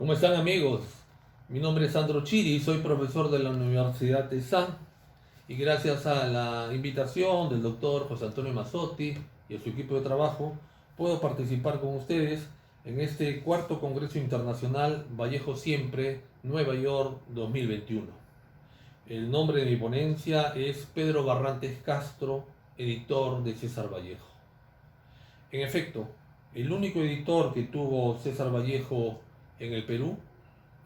¿Cómo están, amigos? Mi nombre es Sandro Chiri, soy profesor de la Universidad de San y gracias a la invitación del doctor José Antonio Mazzotti y a su equipo de trabajo puedo participar con ustedes en este cuarto Congreso Internacional Vallejo Siempre, Nueva York 2021. El nombre de mi ponencia es Pedro Barrantes Castro, editor de César Vallejo. En efecto, el único editor que tuvo César Vallejo en el Perú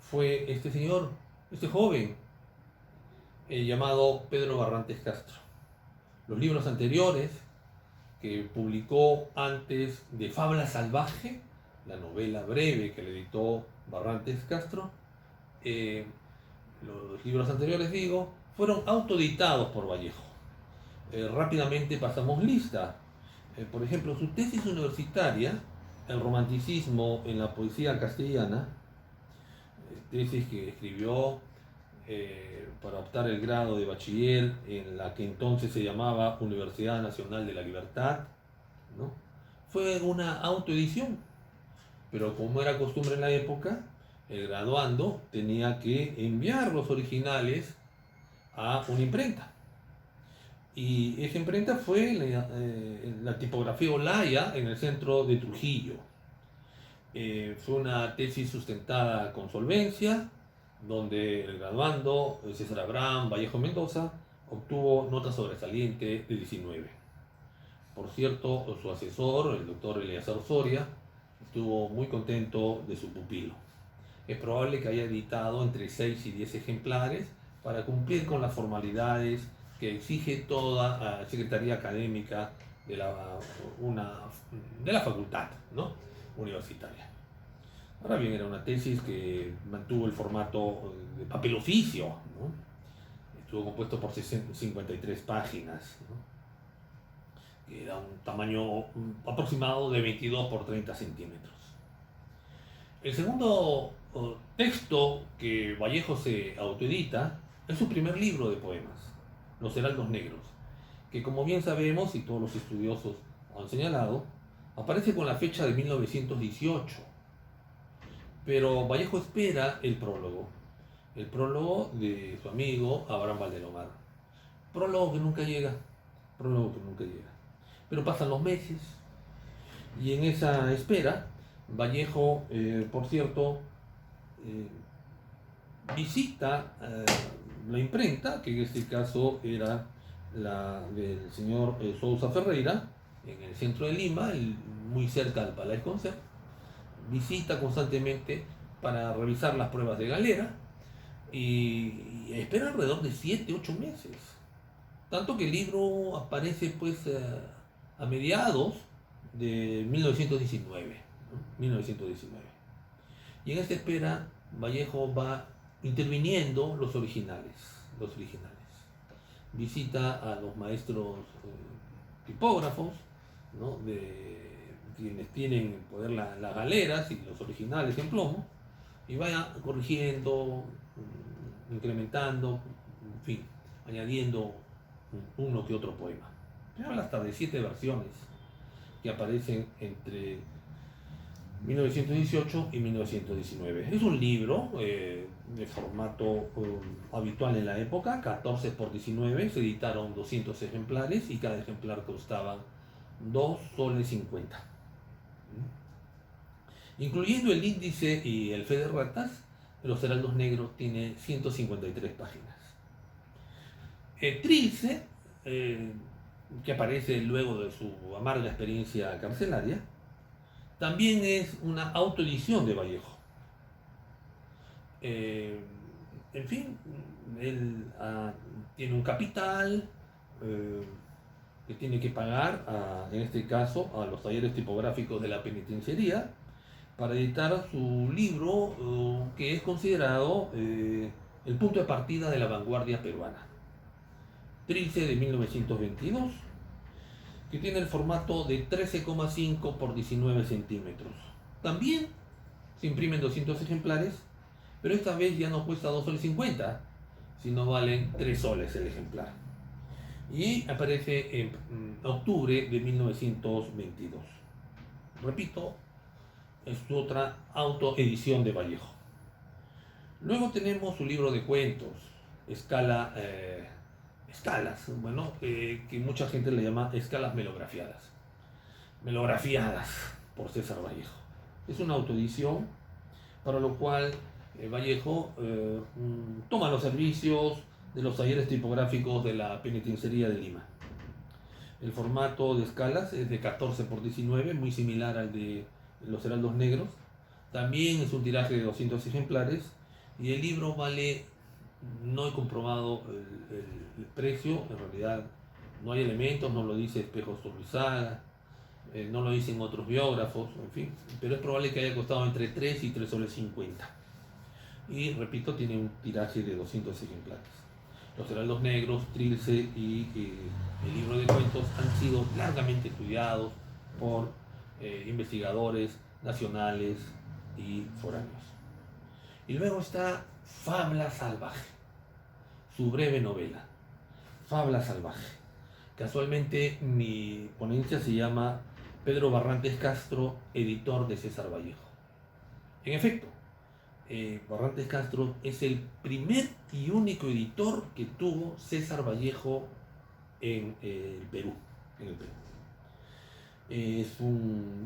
fue este señor, este joven, llamado Pedro Barrantes Castro. Los libros anteriores que publicó antes de Fábula Salvaje, la novela breve que le editó Barrantes Castro, eh, los libros anteriores, digo, fueron autoeditados por Vallejo. Rápidamente pasamos lista. Por ejemplo, su tesis universitaria, El romanticismo en la poesía castellana, tesis que escribió para optar el grado de bachiller en la que entonces se llamaba Universidad Nacional de la Libertad, ¿no? Fue una autoedición, pero como era costumbre en la época, el graduando tenía que enviar los originales a una imprenta. Y esa imprenta fue la tipografía Olaya en el centro de Trujillo. Fue una tesis sustentada con solvencia, donde el graduando César Abraham Vallejo Mendoza obtuvo nota sobresaliente de 19. Por cierto, su asesor, el doctor Eleazar Soria, estuvo muy contento de su pupilo. Es probable que haya editado entre 6 y 10 ejemplares para cumplir con las formalidades que exige toda secretaría académica de la facultad, ¿no?, universitaria. Ahora bien, era una tesis que mantuvo el formato de papel oficio, ¿no? Estuvo compuesto por 53 páginas, ¿no?, que era un tamaño aproximado de 22 por 30 centímetros. El segundo texto que Vallejo se autoedita es su primer libro de poemas, Los Heraldos Negros, que, como bien sabemos y todos los estudiosos han señalado, aparece con la fecha de 1918. Pero Vallejo espera el prólogo de su amigo Abraham Valdelomar. Prólogo que nunca llega, prólogo que nunca llega. Pero pasan los meses y en esa espera, Vallejo, por cierto, visita la imprenta, que en este caso era la del señor Sousa Ferreira, en el centro de Lima, muy cerca del Palais Concert. Visita constantemente para revisar las pruebas de galera y espera alrededor de 7-8 meses. Tanto que el libro aparece pues a mediados de 1919, ¿no? 1919. Y en esta espera Vallejo va interviniendo los originales. Visita a los maestros tipógrafos, ¿no?, de quienes tienen en poder las galeras y los originales en plomo, y vaya corrigiendo, incrementando, en fin, añadiendo uno que otro poema. Se habla hasta de 7 versiones que aparecen entre 1918 y 1919. Es un libro de formato habitual en la época, 14 por 19, se editaron 200 ejemplares y cada ejemplar costaba 2 soles 50. Incluyendo el índice y el fe de ratas, Los Heraldos Negros tiene 153 páginas. Trilce, que aparece luego de su amarga experiencia carcelaria, también es una autoedición de Vallejo. En fin, él tiene un capital que tiene que pagar, en este caso, a los talleres tipográficos de la penitenciaría para editar su libro, que es considerado el punto de partida de la vanguardia peruana. Trilce, de 1922, que tiene el formato de 13,5 por 19 centímetros. También se imprimen 200 ejemplares, pero esta vez ya no cuesta 2 soles 50, sino valen 3 soles el ejemplar. Y aparece en octubre de 1922. Repito, es otra autoedición de Vallejo. Luego tenemos su libro de cuentos, escalas, bueno, que mucha gente le llama escalas melografiadas por César Vallejo. Es una autoedición para lo cual Vallejo toma los servicios de los talleres tipográficos de la Penitenciaría de Lima. El formato de escalas es de 14 por 19, muy similar al de Los Heraldos Negros. También es un tiraje de 200 ejemplares y el libro vale, no he comprobado el precio, en realidad no hay elementos, no lo dice Espejo Zurrizaga, no lo dicen otros biógrafos, en fin, pero es probable que haya costado entre 3 y 3 soles 50. Y repito, tiene un tiraje de 200 ejemplares. Los Heraldos Negros, Trilce y el libro de cuentos han sido largamente estudiados por investigadores nacionales y foráneos. Y luego está Fabla Salvaje, su breve novela, Fabla Salvaje. Casualmente mi ponencia se llama Pedro Barrantes Castro, editor de César Vallejo. En efecto, Barrantes Castro es el primer y único editor que tuvo César Vallejo en el Perú.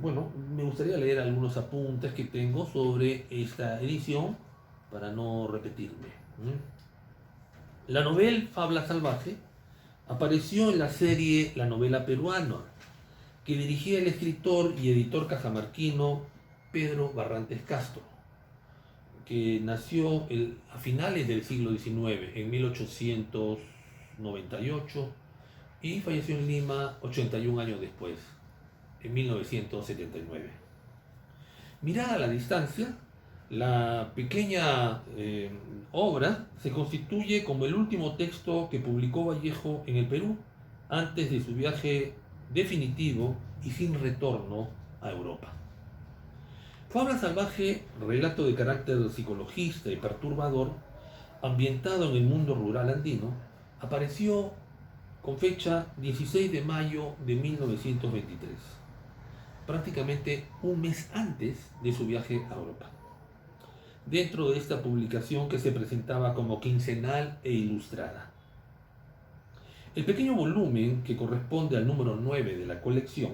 Bueno, me gustaría leer algunos apuntes que tengo sobre esta edición para no repetirme. La novela Fabla Salvaje apareció en la serie La Novela Peruana, que dirigía el escritor y editor cajamarquino Pedro Barrantes Castro, que nació a finales del siglo XIX, en 1898, y falleció en Lima 81 años después, en 1979. Mirada a la distancia, la pequeña obra se constituye como el último texto que publicó Vallejo en el Perú antes de su viaje definitivo y sin retorno a Europa. Fabla Salvaje, relato de carácter psicologista y perturbador, ambientado en el mundo rural andino, apareció con fecha 16 de mayo de 1923, prácticamente un mes antes de su viaje a Europa. Dentro de esta publicación que se presentaba como quincenal e ilustrada. El pequeño volumen, que corresponde al número 9 de la colección,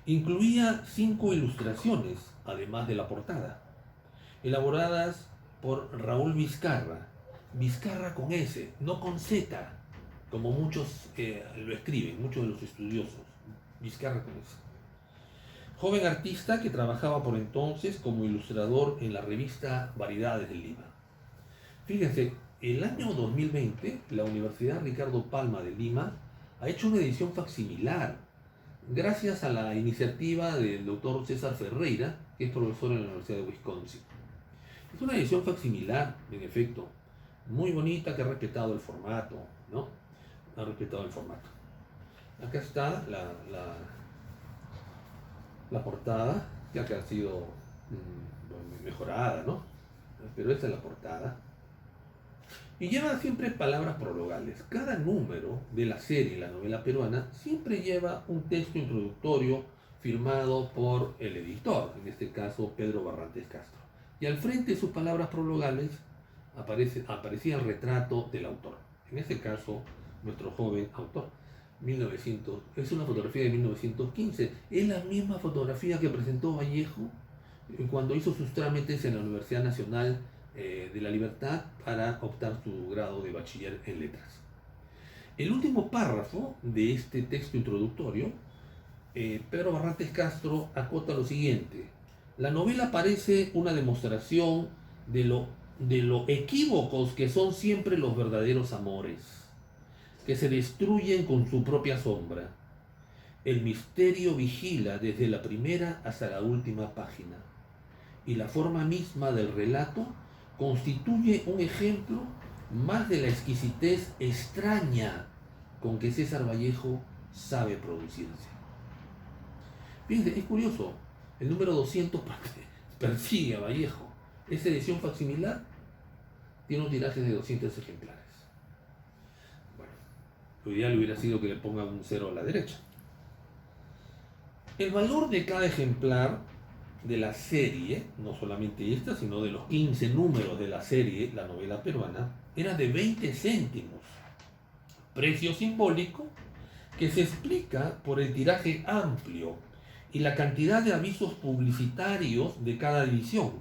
incluía 5 ilustraciones, además de la portada, elaboradas por Raúl Vizcarra, Vizcarra con S, no con Z, como muchos lo escriben, muchos de los estudiosos, Vizcarra con S. Joven artista que trabajaba por entonces como ilustrador en la revista Variedades de Lima. Fíjense, el año 2020, la Universidad Ricardo Palma de Lima ha hecho una edición facsimilar, gracias a la iniciativa del doctor César Ferreira, que es profesor en la Universidad de Wisconsin. Es una edición facsimilar, en efecto, muy bonita, que ha respetado el formato, ¿no? Ha respetado el formato. Acá está la portada, ya que ha sido mejorada, ¿no? Pero esta es la portada. Y lleva siempre palabras prologales. Cada número de la serie, la novela peruana, siempre lleva un texto introductorio firmado por el editor, en este caso Pedro Barrantes Castro. Y al frente de sus palabras prologales aparecía el retrato del autor. En este caso, nuestro joven autor. Es una fotografía de 1915. Es la misma fotografía que presentó Vallejo cuando hizo sus trámites en la Universidad Nacional de la Libertad para optar su grado de bachiller en letras. El último párrafo de este texto introductorio, Pedro Barrantes Castro acota lo siguiente: la novela parece una demostración de lo equívocos que son siempre los verdaderos amores, que se destruyen con su propia sombra. El misterio vigila desde la primera hasta la última página, y la forma misma del relato constituye un ejemplo más de la exquisitez extraña con que César Vallejo sabe producirse. Fíjense, es curioso, el número 200 persigue a Vallejo. Esta edición facsimilar tiene un tiraje de 200 ejemplares. Bueno, lo ideal hubiera sido que le pongan un 0 a la derecha. El valor de cada ejemplar de la serie, no solamente esta, sino de los 15 números de la serie, la novela peruana, era de 20 céntimos, precio simbólico que se explica por el tiraje amplio y la cantidad de avisos publicitarios de cada edición,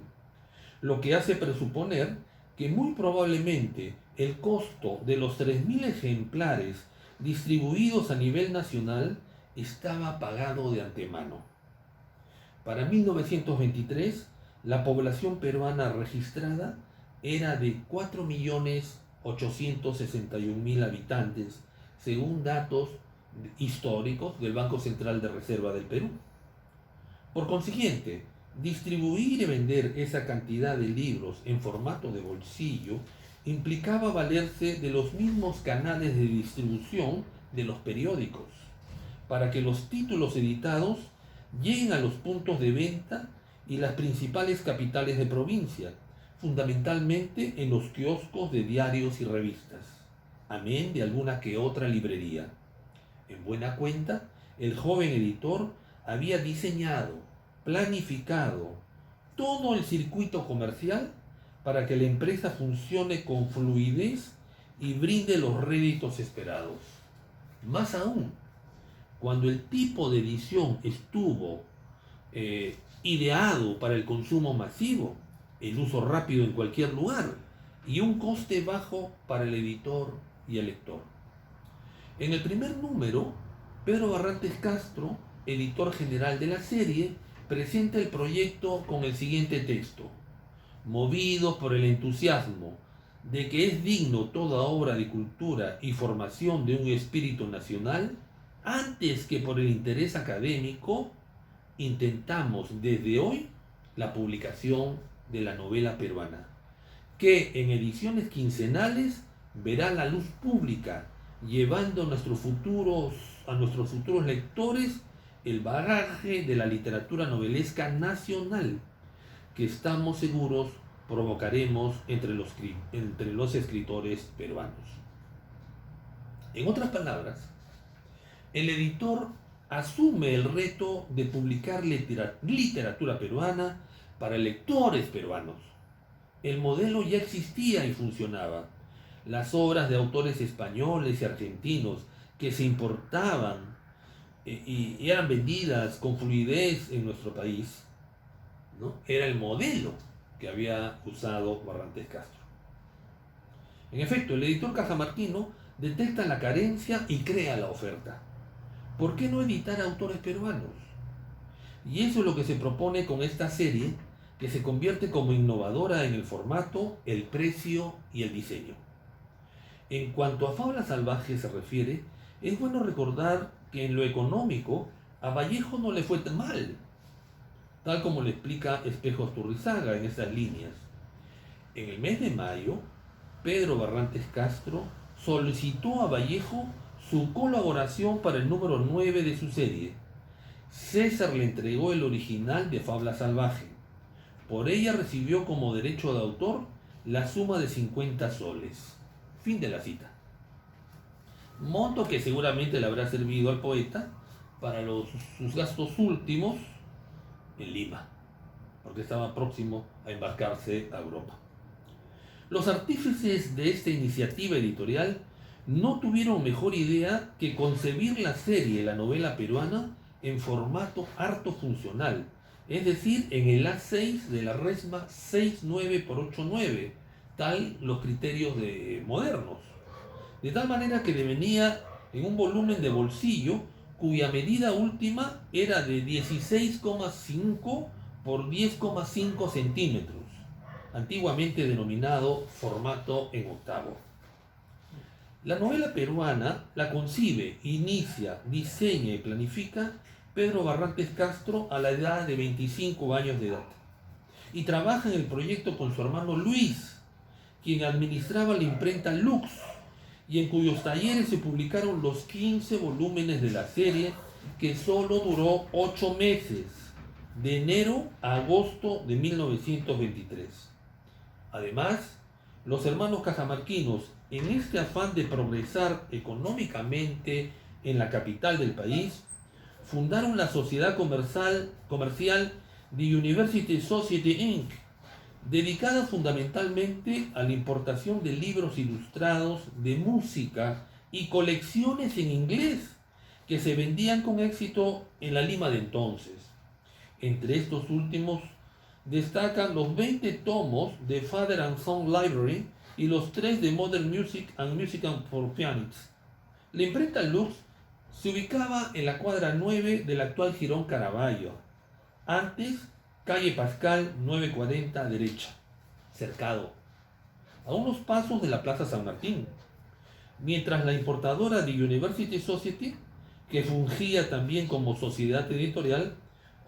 lo que hace presuponer que muy probablemente el costo de los 3.000 ejemplares distribuidos a nivel nacional estaba pagado de antemano. Para 1923, la población peruana registrada era de 4.861.000 habitantes, según datos históricos del Banco Central de Reserva del Perú. Por consiguiente, distribuir y vender esa cantidad de libros en formato de bolsillo implicaba valerse de los mismos canales de distribución de los periódicos, para que los títulos editados lleguen a los puntos de venta y las principales capitales de provincia, fundamentalmente en los kioscos de diarios y revistas, amén de alguna que otra librería. En buena cuenta, el joven editor había diseñado, planificado todo el circuito comercial para que la empresa funcione con fluidez y brinde los réditos esperados. Más aún, cuando el tipo de edición estuvo ideado para el consumo masivo, el uso rápido en cualquier lugar y un coste bajo para el editor y el lector. En el primer número, Pedro Barrantes Castro, editor general de la serie, presenta el proyecto con el siguiente texto: movidos por el entusiasmo de que es digno toda obra de cultura y formación de un espíritu nacional, antes que por el interés académico, intentamos desde hoy la publicación de la novela peruana, que en ediciones quincenales verá la luz pública, llevando a nuestros futuros lectores el bagaje de la literatura novelesca nacional, que estamos seguros provocaremos entre los escritores peruanos. En otras palabras, el editor asume el reto de publicar literatura peruana para lectores peruanos. El modelo ya existía y funcionaba. Las obras de autores españoles y argentinos que se importaban y eran vendidas con fluidez en nuestro país, ¿no? Era el modelo que había usado Barrantes Castro. En efecto, el editor cajamarquino detecta la carencia y crea la oferta. ¿Por qué no editar a autores peruanos? Y eso es lo que se propone con esta serie, que se convierte como innovadora en el formato, el precio y el diseño. En cuanto a Fábulas Salvajes se refiere, es bueno recordar que en lo económico a Vallejo no le fue tan mal, tal como le explica Espejo Asturrizaga en estas líneas. En el mes de mayo, Pedro Barrantes Castro solicitó a Vallejo su colaboración para el número 9 de su serie. César le entregó el original de Fábula Salvaje. Por ella recibió como derecho de autor la suma de 50 soles. Fin de la cita. Monto que seguramente le habrá servido al poeta para sus gastos últimos en Lima, porque estaba próximo a embarcarse a Europa. Los artífices de esta iniciativa editorial no tuvieron mejor idea que concebir la serie, la novela peruana, en formato harto funcional, es decir, en el A6 de la resma 6.9 x 8.9, tal los criterios modernos, de tal manera que devenía en un volumen de bolsillo cuya medida última era de 16,5 por 10,5 centímetros, antiguamente denominado formato en octavo. La novela peruana la concibe, inicia, diseña y planifica Pedro Barrantes Castro a la edad de 25 años de edad, y trabaja en el proyecto con su hermano Luis, quien administraba la imprenta Lux, y en cuyos talleres se publicaron los 15 volúmenes de la serie, que solo duró 8 meses, de enero a agosto de 1923. Además, los hermanos cajamarquinos, en este afán de progresar económicamente en la capital del país, fundaron la sociedad comercial The University Society Inc., dedicada fundamentalmente a la importación de libros ilustrados de música y colecciones en inglés que se vendían con éxito en la Lima de entonces. Entre estos últimos destacan los 20 tomos de Father and Son Library y los 3 de Modern Music and Music for Pianists. La imprenta Lux se ubicaba en la cuadra 9 del actual Jirón Caraballo, antes calle Pascal 940 derecha, cercado, a unos pasos de la Plaza San Martín, mientras la importadora de University Society, que fungía también como sociedad editorial,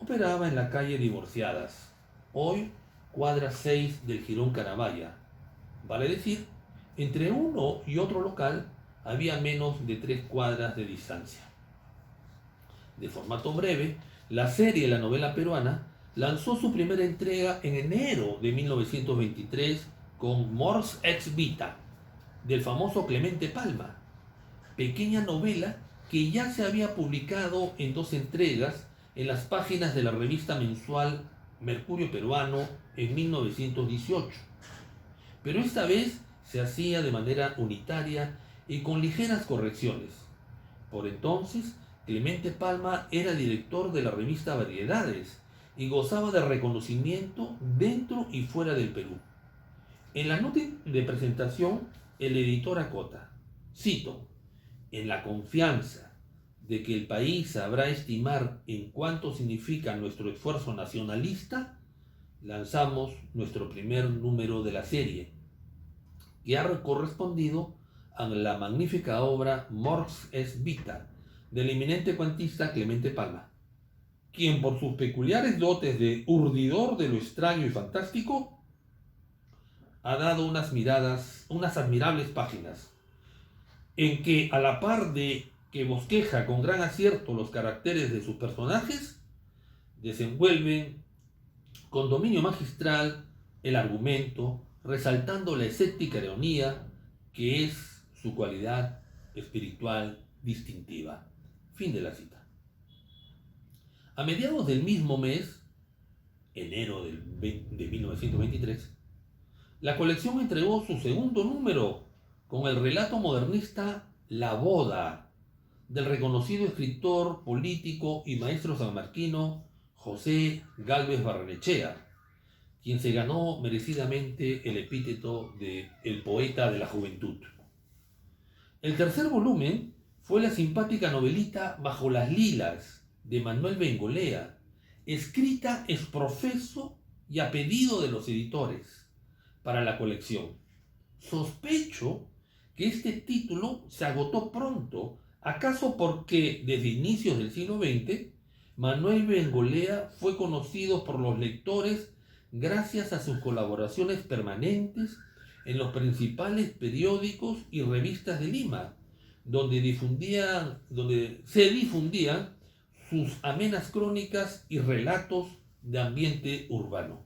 operaba en la calle Divorciadas, hoy cuadra 6 del Jirón Carabaya. Vale decir, entre uno y otro local había menos de 3 cuadras de distancia. De formato breve, la serie La Novela Peruana lanzó su primera entrega en enero de 1923 con Mors ex Vita, del famoso Clemente Palma, pequeña novela que ya se había publicado en 2 entregas en las páginas de la revista mensual Mercurio Peruano en 1918. Pero esta vez se hacía de manera unitaria y con ligeras correcciones. Por entonces, Clemente Palma era director de la revista Variedades y gozaba de reconocimiento dentro y fuera del Perú. En la nota de presentación, el editor acota, cito, en la confianza de que el país sabrá estimar en cuánto significa nuestro esfuerzo nacionalista, lanzamos nuestro primer número de la serie, que ha correspondido a la magnífica obra Mors ex Vita, del eminente cuentista Clemente Palma, quien por sus peculiares dotes de urdidor de lo extraño y fantástico, ha dado unas admirables páginas, en que a la par de que bosqueja con gran acierto los caracteres de sus personajes, desenvuelven con dominio magistral el argumento, resaltando la escéptica ironía que es su cualidad espiritual distintiva. Fin de la cita. A mediados del mismo mes, enero de 1923, la colección entregó su segundo número con el relato modernista La Boda, del reconocido escritor, político y maestro sanmarquino José Gálvez Barrenechea, quien se ganó merecidamente el epíteto de el poeta de la juventud. El tercer volumen fue la simpática novelita Bajo las Lilas, de Manuel Bengolea, escrita ex profeso y a pedido de los editores para la colección. Sospecho que este título se agotó pronto, acaso porque desde inicios del siglo XX, Manuel Bengolea fue conocido por los lectores gracias a sus colaboraciones permanentes en los principales periódicos y revistas de Lima, donde se difundían sus amenas crónicas y relatos de ambiente urbano.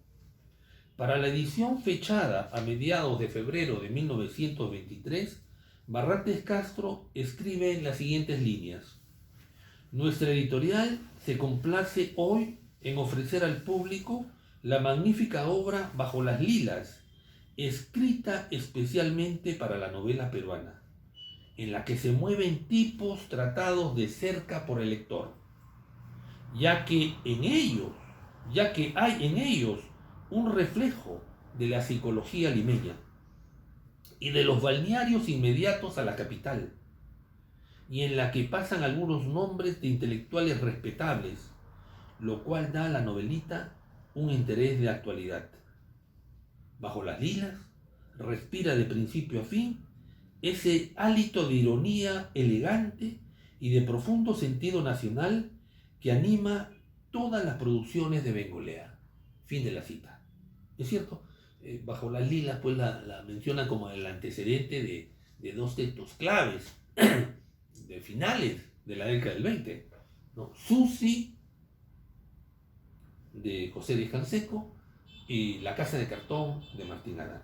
Para la edición fechada a mediados de febrero de 1923, Barrates Castro escribe en las siguientes líneas: nuestra editorial se complace hoy en ofrecer al público la magnífica obra Bajo las Lilas, escrita especialmente para la novela peruana, en la que se mueven tipos tratados de cerca por el lector, ya que hay en ellos un reflejo de la psicología limeña y de los balnearios inmediatos a la capital, y en la que pasan algunos nombres de intelectuales respetables, lo cual da a la novelita un interés de actualidad. Bajo las Lilas respira de principio a fin ese hálito de ironía elegante y de profundo sentido nacional que anima todas las producciones de Bengolea. Fin de la cita. Es cierto, Bajo las Lilas pues la menciona como el antecedente de 2 textos claves de finales de la década del 20, ¿no? Susi, de José Díaz Canseco, y La Casa de Cartón, de Martín Adán.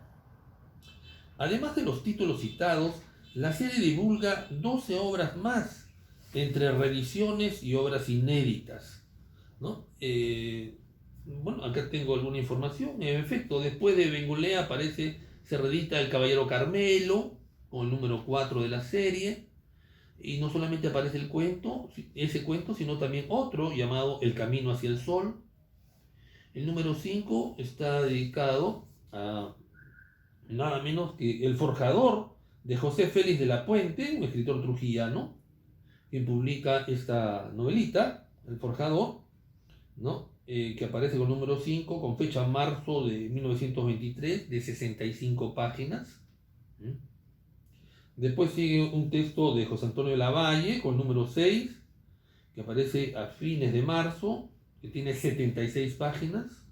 Además de los títulos citados, la serie divulga 12 obras más, entre revisiones y obras inéditas, ¿no? Bueno, acá tengo alguna información. En efecto, después de Bengolea se reedita El Caballero Carmelo, con el número 4 de la serie. Y no solamente aparece ese cuento, sino también otro llamado El Camino hacia el Sol. El número 5 está dedicado a nada menos que El Forjador de José Félix de la Puente, un escritor trujillano, quien publica esta novelita, El Forjador, ¿no? Que aparece con el número 5, con fecha marzo de 1923, de 65 páginas. ¿Mm? Después sigue un texto de José Antonio de la Valle, con el número 6, que aparece a fines de marzo, que tiene 76 páginas.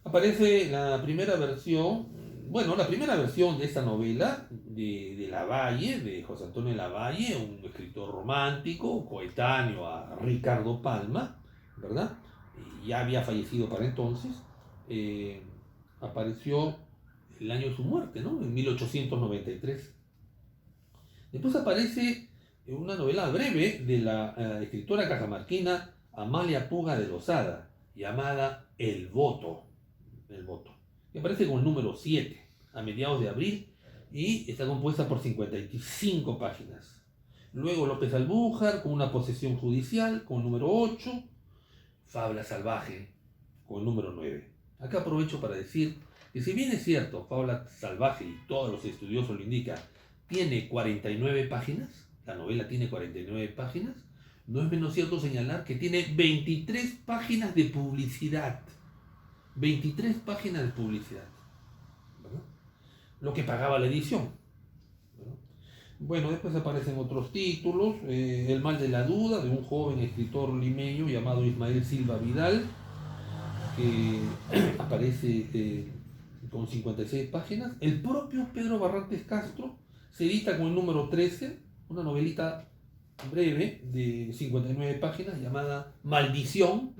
Aparece la primera versión, bueno, la primera versión de esta novela de Lavalle, de José Antonio de Lavalle, un escritor romántico, coetáneo a Ricardo Palma, ¿verdad? Ya había fallecido para entonces. eh, Apareció el año de su muerte, ¿no? En 1893. Después aparece una novela breve de la escritora cajamarquina Amalia Puga de Lozada, llamada El Voto. El Voto, que aparece con el número 7 a mediados de abril y está compuesta por 55 páginas. Luego López Albújar con Una posesión judicial con el número 8, Fábula salvaje con el número 9. Acá aprovecho para decir que si bien es cierto, Fábula salvaje, y todos los estudiosos lo indican, tiene 49 páginas, la novela tiene 49 páginas, no es menos cierto señalar que tiene 23 páginas de publicidad. 23 páginas de publicidad, ¿verdad? Lo que pagaba la edición, ¿verdad? Bueno, después aparecen otros títulos, El mal de la duda, de un joven escritor limeño llamado Ismael Silva Vidal, que aparece con 56 páginas. El propio Pedro Barrantes Castro se edita con el número 13, una novelita breve de 59 páginas llamada Maldición.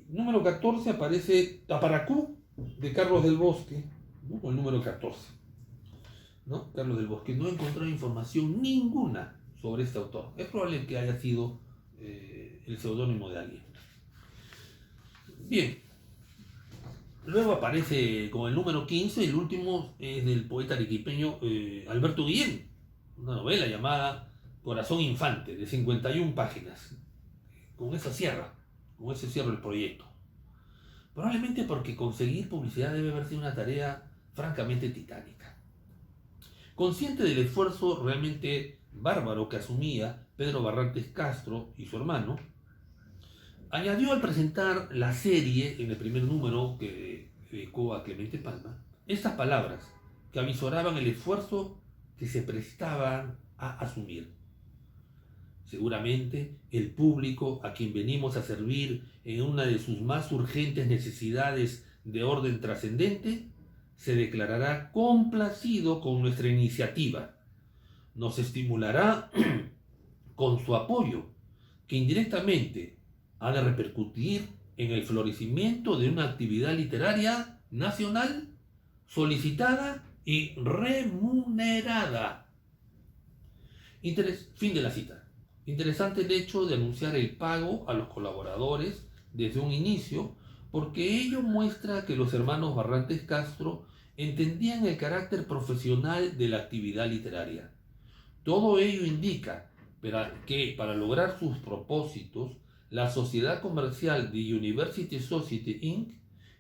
Número 14 aparece Taparacú, de Carlos del Bosque, ¿no? Con el número 14, ¿no? Carlos del Bosque. No he encontrado información ninguna sobre este autor. Es probable que haya sido el seudónimo de alguien. Bien. Luego aparece con el número 15, el último es del poeta arequipeño Alberto Guillén, una novela llamada Corazón Infante, de 51 páginas. Con ese cierra el proyecto. Probablemente porque conseguir publicidad debe haber sido una tarea francamente titánica. Consciente del esfuerzo realmente bárbaro que asumía Pedro Barrantes Castro y su hermano, añadió al presentar la serie en el primer número que dedicó a Clemente Palma, estas palabras que avisoraban el esfuerzo que se prestaban a asumir. Seguramente el público a quien venimos a servir en una de sus más urgentes necesidades de orden trascendente se declarará complacido con nuestra iniciativa. Nos estimulará con su apoyo, que indirectamente ha de repercutir en el florecimiento de una actividad literaria nacional solicitada y remunerada. Fin de la cita. Interesante el hecho de anunciar el pago a los colaboradores desde un inicio, porque ello muestra que los hermanos Barrantes Castro entendían el carácter profesional de la actividad literaria. Todo ello indica que para lograr sus propósitos, la sociedad comercial de University Society Inc.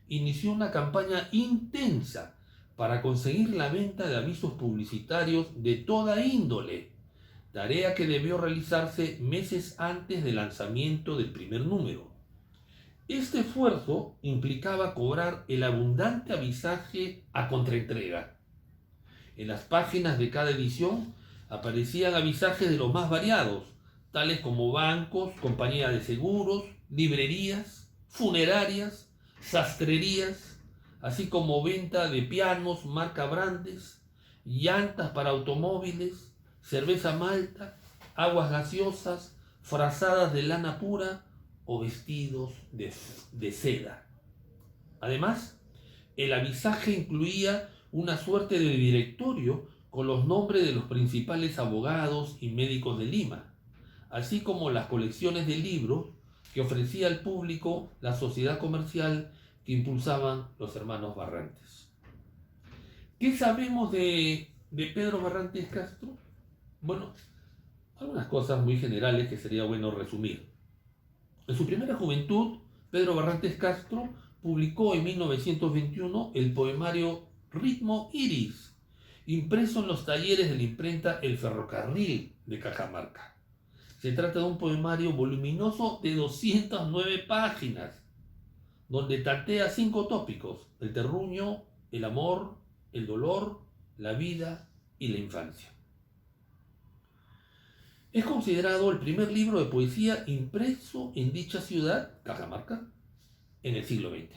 inició una campaña intensa para conseguir la venta de avisos publicitarios de toda índole, tarea que debió realizarse meses antes del lanzamiento del primer número. Este esfuerzo implicaba cobrar el abundante avisaje a contraentrega. En las páginas de cada edición aparecían avisajes de los más variados, tales como bancos, compañías de seguros, librerías, funerarias, sastrerías, así como venta de pianos marca Brandes, llantas para automóviles, cerveza malta, aguas gaseosas, frazadas de lana pura o vestidos de seda. Además, el avisaje incluía una suerte de directorio con los nombres de los principales abogados y médicos de Lima, así como las colecciones de libros que ofrecía al público la sociedad comercial que impulsaban los hermanos Barrantes. ¿Qué sabemos de Pedro Barrantes Castro? Bueno, algunas cosas muy generales que sería bueno resumir. En su primera juventud, Pedro Barrantes Castro publicó en 1921 el poemario Ritmo Iris, impreso en los talleres de la imprenta El Ferrocarril de Cajamarca. Se trata de un poemario voluminoso de 209 páginas, donde tantea 5 tópicos: el terruño, el amor, el dolor, la vida y la infancia. Es considerado el primer libro de poesía impreso en dicha ciudad, Cajamarca, en el siglo XX.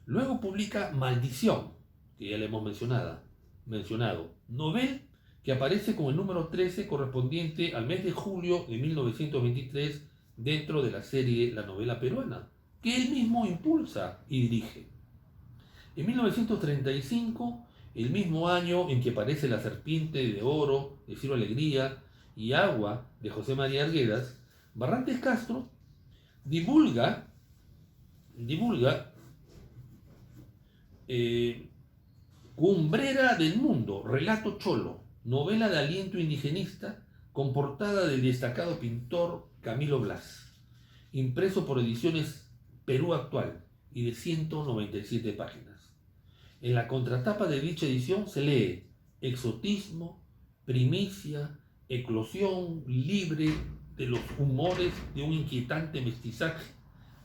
Luego publica Maldición, que ya le hemos mencionado, novel que aparece con el número 13 correspondiente al mes de julio de 1923 dentro de la serie La Novela Peruana, que él mismo impulsa y dirige. En 1935, el mismo año en que aparece La Serpiente de Oro de Ciro Alegría y Agua de José María Arguedas, Barrantes Castro divulga Cumbrera del Mundo, relato cholo, novela de aliento indigenista con portada del destacado pintor Camilo Blas, impreso por Ediciones Perú Actual y de 197 páginas. En la contratapa de dicha edición se lee exotismo, primicia, eclosión libre de los humores de un inquietante mestizaje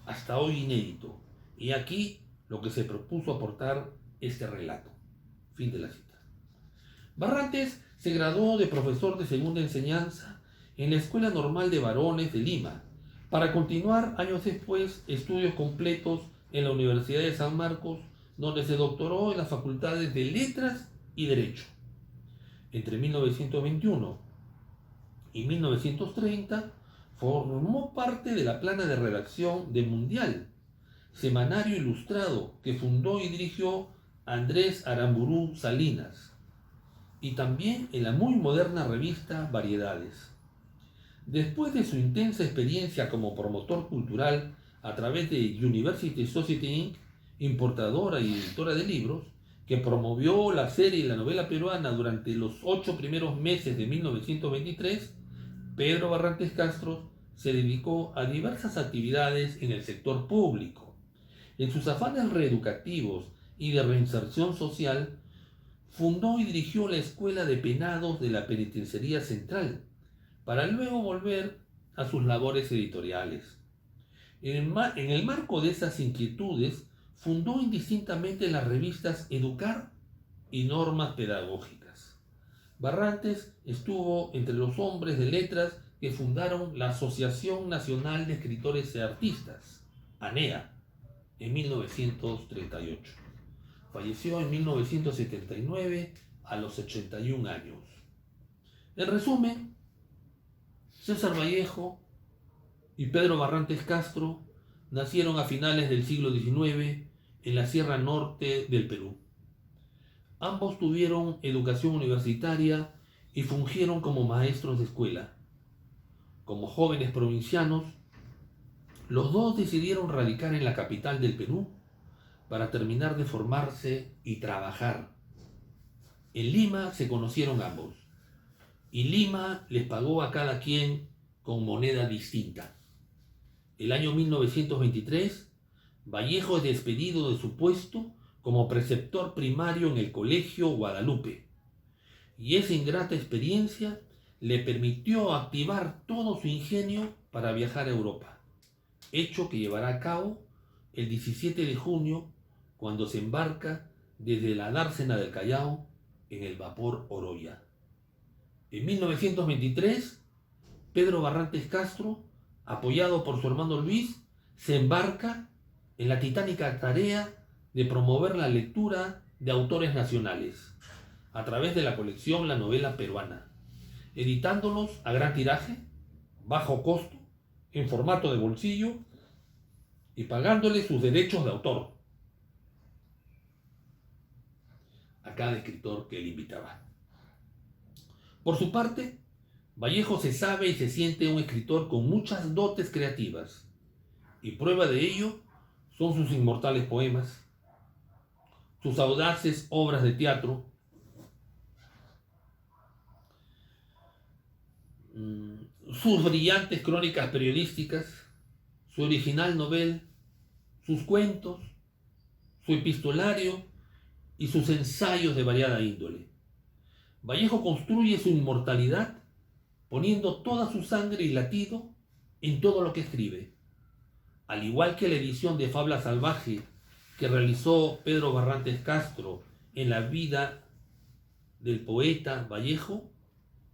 hasta hoy inédito. Y aquí lo que se propuso aportar este relato. Fin de la cita. Barrantes se graduó de profesor de segunda enseñanza en la Escuela Normal de Varones de Lima, para continuar años después estudios completos en la Universidad de San Marcos, donde se doctoró en las facultades de Letras y Derecho. Entre 1921 y 1930 formó parte de la plana de redacción de Mundial, semanario ilustrado que fundó y dirigió Andrés Aramburú Salinas, y también en la muy moderna revista Variedades. Después de su intensa experiencia como promotor cultural a través de University Society Inc., importadora y editora de libros, que promovió la serie La Novela Peruana durante los 8 primeros meses de 1923, Pedro Barrantes Castro se dedicó a diversas actividades en el sector público. En sus afanes reeducativos y de reinserción social, fundó y dirigió la Escuela de Penados de la Penitenciaría Central, para luego volver a sus labores editoriales. En el marco de esas inquietudes, fundó indistintamente las revistas Educar y Normas Pedagógicas. Barrantes estuvo entre los hombres de letras que fundaron la Asociación Nacional de Escritores y Artistas, ANEA, en 1938. Falleció en 1979 a los 81 años. En resumen, César Vallejo y Pedro Barrantes Castro nacieron a finales del siglo XIX en la Sierra Norte del Perú. Ambos tuvieron educación universitaria y fungieron como maestros de escuela. Como jóvenes provincianos, los dos decidieron radicar en la capital del Perú para terminar de formarse y trabajar. En Lima se conocieron ambos, y Lima les pagó a cada quien con moneda distinta. El año 1923, Vallejo es despedido de su puesto como preceptor primario en el Colegio Guadalupe, y esa ingrata experiencia le permitió activar todo su ingenio para viajar a Europa, hecho que llevará a cabo el 17 de junio, cuando se embarca desde la dársena del Callao en el vapor Oroya. En 1923, Pedro Barrantes Castro, apoyado por su hermano Luis, se embarca en la titánica tarea de promover la lectura de autores nacionales a través de la colección La Novela Peruana, editándolos a gran tiraje, bajo costo, en formato de bolsillo y pagándoles sus derechos de autor a cada escritor que él invitaba. Por su parte, Vallejo se sabe y se siente un escritor con muchas dotes creativas, y prueba de ello son sus inmortales poemas, sus audaces obras de teatro, sus brillantes crónicas periodísticas, su original novel, sus cuentos, su epistolario y sus ensayos de variada índole. Vallejo construye su inmortalidad poniendo toda su sangre y latido en todo lo que escribe. Al igual que la edición de Fabla Salvaje que realizó Pedro Barrantes Castro en la vida del poeta Vallejo,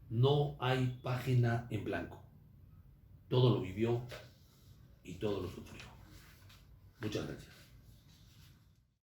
no hay página en blanco. Todo lo vivió y todo lo sufrió. Muchas gracias.